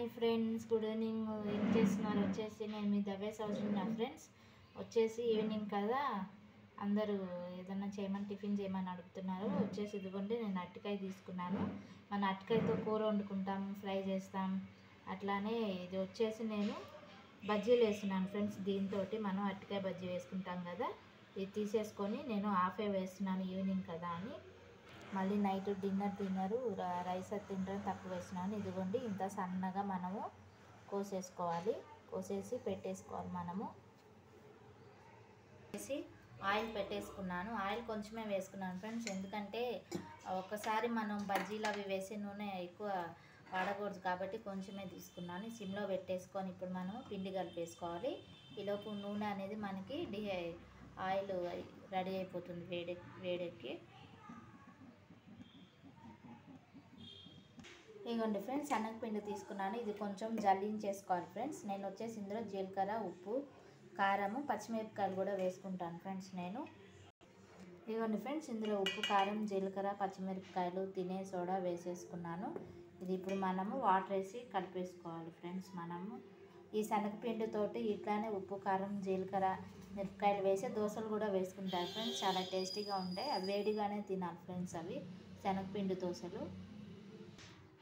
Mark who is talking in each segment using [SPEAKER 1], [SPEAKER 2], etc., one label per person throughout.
[SPEAKER 1] Hi friends, good evening. ఏం చేస్తున్నారు? వచ్చేసి నేను మీ దవ్య సౌజన్య నా ఫ్రెండ్స్. వచ్చేసి ఈవినింగ్ కదా, అందరూ ఏదన్నా చేయమని టిఫిన్ చేయమని అడుగుతున్నారు. వచ్చేసి ఇదిగోండి, నేను అరటికాయ తీసుకున్నాను. మన అరటికాయతో కూర వండుకుంటాం, ఫ్రై చేస్తాం. అట్లానే ఇది వచ్చేసి నేను బజ్జీలు వేస్తున్నాను ఫ్రెండ్స్. దీంతో మనం అరటికాయ బజ్జీ వేసుకుంటాం కదా, ఇది తీసేసుకొని నేను హాఫే వేస్తున్నాను, ఈవినింగ్ కదా అని. మళ్ళీ నైట్ డిన్నరు రైస్ తినడం తక్కువ వేసినాను. ఇదిగోండి, ఇంత సన్నగా మనము కోసేసి పెట్టేసుకోవాలి. మనము వేసి ఆయిల్ పెట్టేసుకున్నాను. ఆయిల్ కొంచెమే వేసుకున్నాను ఫ్రెండ్స్, ఎందుకంటే ఒకసారి మనం బజ్జీలు అవి వేసి నూనె ఎక్కువ వాడకూడదు కాబట్టి కొంచెమే తీసుకున్నాను. సిమ్లో పెట్టేసుకొని ఇప్పుడు మనము పిండి కలిపేసుకోవాలి. ఈలోపు నూనె అనేది మనకి ఆయిల్ రెడీ అయిపోతుంది వేడెక్కి. ఇదిగోండి ఫ్రెండ్స్, శనగపిండి తీసుకున్నాను. ఇది కొంచెం జల్లించేసుకోవాలి ఫ్రెండ్స్. నేను వచ్చేసి ఇందులో జీలకర్ర, ఉప్పు, కారము, పచ్చిమిరపకాయలు కూడా వేసుకుంటాను ఫ్రెండ్స్ నేను. ఇదిగోండి ఫ్రెండ్స్, ఇందులో ఉప్పు, కారం, జీలకర్ర, పచ్చిమిరపకాయలు, తినే సోడా వేసేసుకున్నాను. ఇది ఇప్పుడు మనము వాటర్ వేసి కలిపేసుకోవాలి ఫ్రెండ్స్. మనము ఈ శనగపిండితోటి ఇట్లానే ఉప్పు, కారం, జీలకర్ర, మిరపకాయలు వేసి దోశలు కూడా వేసుకుంటారు ఫ్రెండ్స్. చాలా టేస్టీగా ఉంటాయి. అవి వేడిగానే తినాలి ఫ్రెండ్స్, అవి శనగపిండి దోశలు.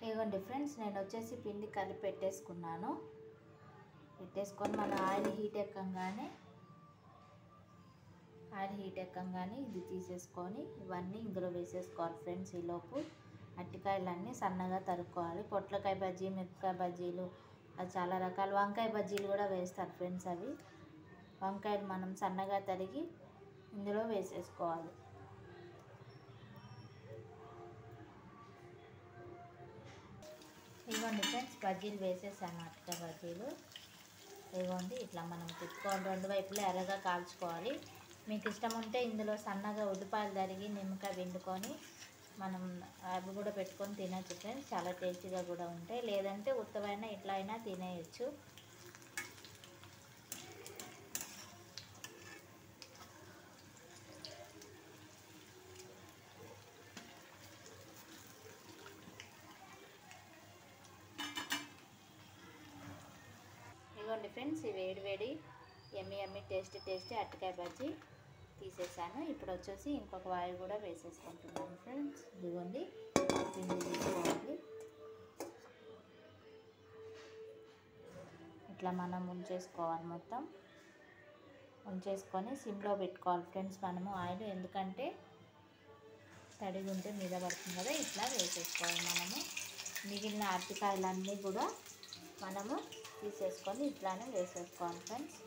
[SPEAKER 1] ఇదిగోండి ఫ్రెండ్స్, నేను వచ్చేసి పిండి కలిపి పెట్టేసుకొని మన ఆయిల్ హీట్ ఎక్కగానే ఇది తీసేసుకొని ఇవన్నీ ఇందులో వేసేసుకోవాలి ఫ్రెండ్స్. ఈలోపు అరటికాయలన్నీ సన్నగా తరుక్కోవాలి. పొట్లకాయ బజ్జీ, మిరపకాయ బజ్జీలు, అది చాలా రకాల వంకాయ బజ్జీలు కూడా వేస్తారు ఫ్రెండ్స్. అవి వంకాయలు మనం సన్నగా తరిగి ఇందులో వేసేసుకోవాలి. ఇదిగోండి ఫ్రెండ్స్, బజ్జీలు వేసేసాను, అరటికాయ బజ్జీలు. ఇదిగోండి, ఇట్లా మనం తిప్పుకోవాలి, రెండు వైపులా ఎర్రగా కాల్చుకోవాలి. మీకు ఇష్టం ఉంటే ఇందులో సన్నగా ఉల్లిపాయలు తరిగి నిమ్మకాయ పిండుకొని మనం అవి కూడా పెట్టుకొని తినచ్చు ఫ్రెండ్స్. చాలా టేస్టీగా కూడా ఉంటాయి. లేదంటే ఉత్తవైనా ఇట్లా అయినా తినేయచ్చు. ఇదిగోండి ఫ్రెండ్స్, ఈ వేడి ఎమ్మి టేస్టీ అరటికాయ బజ్జీ తీసేసాను. ఇప్పుడు వచ్చేసి ఇంకొక వాయి కూడా వేసేసుకుంటున్నాను ఫ్రెండ్స్. ఇదిగోండి, పిండి తీసుకోవాలి. ఇట్లా మనం ఉంచేసుకోవాలి, మొత్తం ఉంచేసుకొని సిమ్లో పెట్టుకోవాలి ఫ్రెండ్స్ మనము ఆయిల్, ఎందుకంటే తడిగా ఉంటే మీద పడుతుంది కదా. ఇట్లా వేసేసుకోవాలి మనము. మిగిలిన అరటికాయలన్నీ కూడా మనము తీసేసుకొని ఇట్లానే వేసేసుకోవాలి ఫ్రెండ్స్.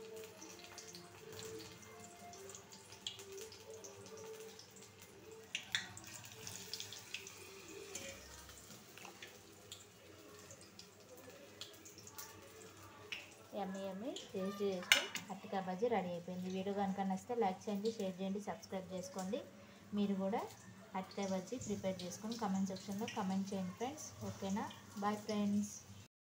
[SPEAKER 1] యమ్మీ టేస్ట్ అరటికాయ బజ్జీ రెడీ అయిపోయింది. వీడియో కనుక నచ్చితే లైక్ చేయండి, షేర్ చేయండి, సబ్స్క్రైబ్ చేసుకోండి. మీరు కూడా అరటికాయ బజ్జీ ప్రిపేర్ చేసుకొని కామెంట్ సెక్షన్లో కామెంట్ చేయండి ఫ్రెండ్స్. ఓకేనా? Bye friends.